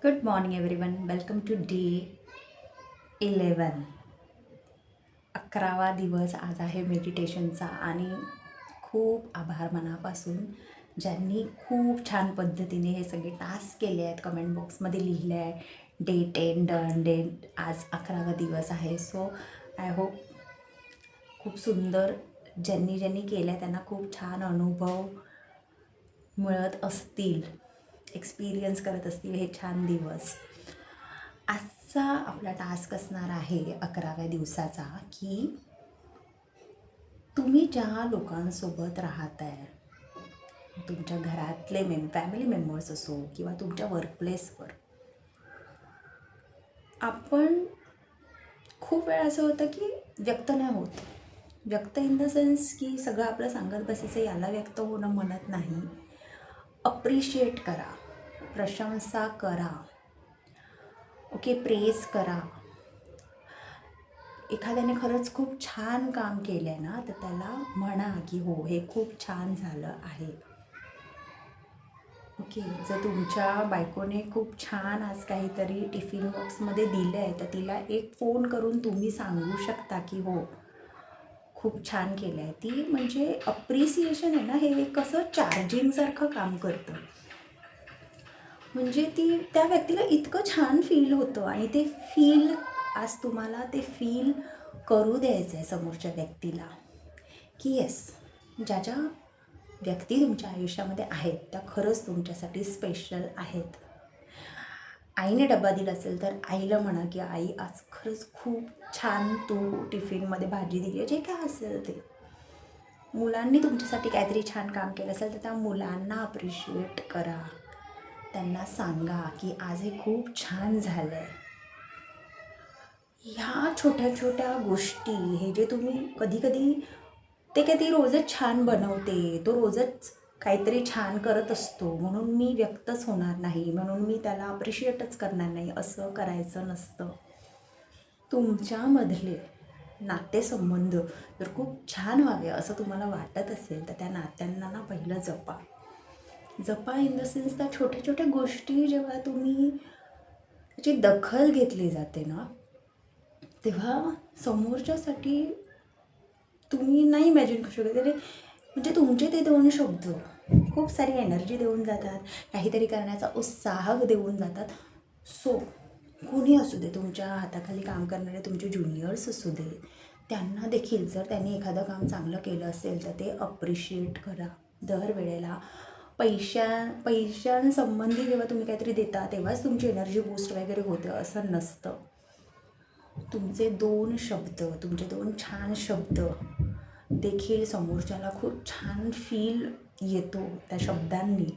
Good morning everyone. Welcome to day 11. 11वा दिवस आज आहे मेडिटेशनचा आणि खूप आभार मनापासून ज्यांनी खूप छान पद्धतीने हे सगळे टास्क केले आहेत. कमेंट बॉक्समध्ये लिहिले आहे डेट एंड डन डेट. आज 11वा दिवस आहे. सो आय होप खूप सुंदर ज्यांनी ज्यांनी केलं आहे त्यांना खूप छान अनुभव मिळत असतील, एक्सपिरियन्स करत असतील हे छान दिवस. आजचा आपला टास्क असणार आहे 11व्या दिवसाचा, की तुम्ही ज्या लोकांसोबत राहत आहे, तुमच्या घरातले फॅमिली मेंबर्स असो किंवा तुमच्या वर्कप्लेसवर, आपण खूप वेळा असं होतं की व्यक्त नाही होत. व्यक्त इन द सेन्स की सगळं आपलं सांगत बसायचं, याला व्यक्त होणं म्हणत नाही. अप्रिशिएट करा, प्रशंसा करा, ओके, प्रेज करा. एखाद्याने खरंच खूप छान काम केलं आहे ना, तर त्याला म्हणा की हो, हे खूप छान झालं आहे. ओके, जर तुमच्या बायकोने खूप छान आज काहीतरी टिफिन बॉक्समध्ये दिलं आहे, तर तिला एक फोन करून तुम्ही सांगू शकता की हो, खूप छान केलं आहे. ती म्हणजे अप्रिसिएशन आहे ना, हे एक असं चार्जिंगसारखं काम करतं. म्हणजे ती त्या व्यक्तीला इतकं छान फील होतं आणि ते फील आज तुम्हाला ते फील करू द्यायचं आहे समोरच्या व्यक्तीला, की येस, ज्या ज्या व्यक्ती तुमच्या आयुष्यामध्ये आहेत त्या खरंच तुमच्यासाठी स्पेशल आहेत. आईने डबा दिला असेल तर आईला म्हणा की आई, आज खरंच खूप छान तू टिफिनमध्ये भाजी दिली आहे, जे काय असेल ते. मुलांनी तुमच्यासाठी काहीतरी छान काम केलं असेल तर त्या मुलांना अप्रिशिएट करा. त्यांना सांगा की आज हे खूप छान झालं आहे. ह्या छोट्या छोट्या गोष्टी, हे जे तुम्ही कधी कधी ते काय ती रोजच छान बनवते, तो रोजच काहीतरी छान करत असतो म्हणून मी व्यक्तच होणार नाही, म्हणून मी त्याला अप्रिशिएटच करणार नाही, असं करायचं नसतं. तुमच्यामधले नातेसंबंध जर खूप छान व्हावे असं तुम्हाला वाटत असेल तर त्या नात्यांना ना पहिलं जपा. जपा इन द सेन्स त्या छोट्या छोट्या गोष्टी जेव्हा तुम्ही त्याची दखल घेतली जाते ना, तेव्हा समोरच्यासाठी तुम्ही नाही इमॅजिन करू शकत. तरी म्हणजे तुमचे ते दोन शब्द खूप सारी एनर्जी देऊन जातात, काहीतरी करण्याचा उत्साह देऊन जातात. सो कोणी असू दे, तुमच्या हाताखाली काम करणारे तुमचे ज्युनियर्स असू दे, त्यांना देखील जर त्यांनी एखादं काम चांगलं केलं असेल तर ते अप्रिशिएट करा. दरवेळेला पैशांसंबंधी जेव्हा तुम्ही काहीतरी देता तेव्हाच तुमची एनर्जी बूस्ट वगैरे होते असं नसतं. तुमचे दोन शब्द, तुमचे दोन छान शब्द देखील समोरच्याला खूप छान फील येतो त्या शब्दांनी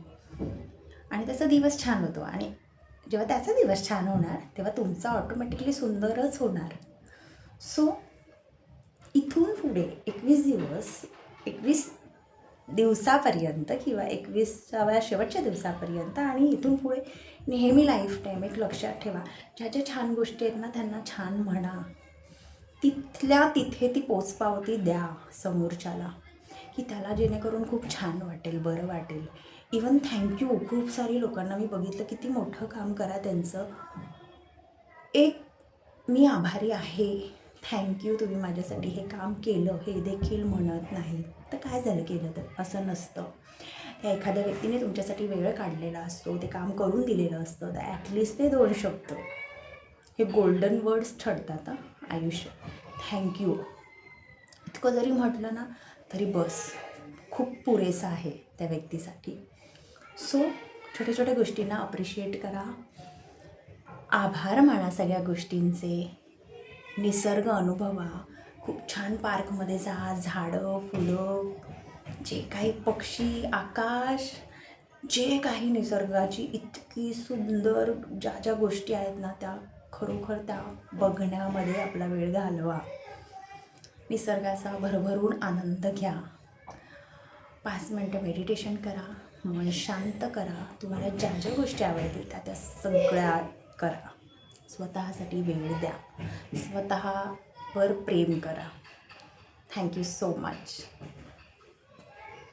आणि त्याचा दिवस छान होतो. आणि जेव्हा त्याचा दिवस छान होणार तेव्हा तुमचा ऑटोमॅटिकली सुंदरच होणार. सो इथून पुढे 21 दिवसापर्यंत किंवा 21व्या शेवटच्या दिवसापर्यंत आणि इथून पुढे नेहमी लाईफ टाईम एक लक्षात ठेवा, ज्या ज्या छान गोष्टी आहेत ना त्यांना छान म्हणा. तिथल्या तिथे ती पोचपावती द्या समोरच्याला, की त्याला जेणेकरून खूप छान वाटेल, बरं वाटेल. इवन थँक्यू, खूप सारी लोकांना मी बघितलं, किती मोठं काम करा त्यांचं, एक मी आभारी आहे, थँक्यू, तुम्ही माझ्यासाठी हे काम केलं, हे देखील म्हणत नाही तर काय झालं केलं तर, असं नसतं. त्या एखाद्या व्यक्तीने तुमच्यासाठी वेळ काढलेला असतो, ते काम करून दिलेलं असतं, तर ॲटलिस्ट ते दोन शब्द हे गोल्डन वर्ड्स ठरतात आयुष्यात. थँक्यू इतकं जरी म्हटलं ना तरी बस, खूप पुरेसं आहे त्या व्यक्तीसाठी. सो छोट्या छोट्या गोष्टींना अप्रिशिएट करा, आभार माना सगळ्या गोष्टींचे, निसर्ग अनुभवा. खूप छान पार्कमध्ये जा, झाडं, फुलं, जे काही पक्षी, आकाश, जे काही निसर्गाची इतकी सुंदर ज्या ज्या गोष्टी आहेत ना, त्या खरोखर त्या बघण्यामध्ये आपला वेळ घालवा. निसर्गाचा भरभरून आनंद घ्या. 5 मिनटं मेडिटेशन करा, मन शांत करा. तुम्हाला ज्या ज्या गोष्टी आवडतील त्या सगळ्या करा. स्वतःसाठी वेळ द्या, स्वतःवर प्रेम करा. Thank you so much.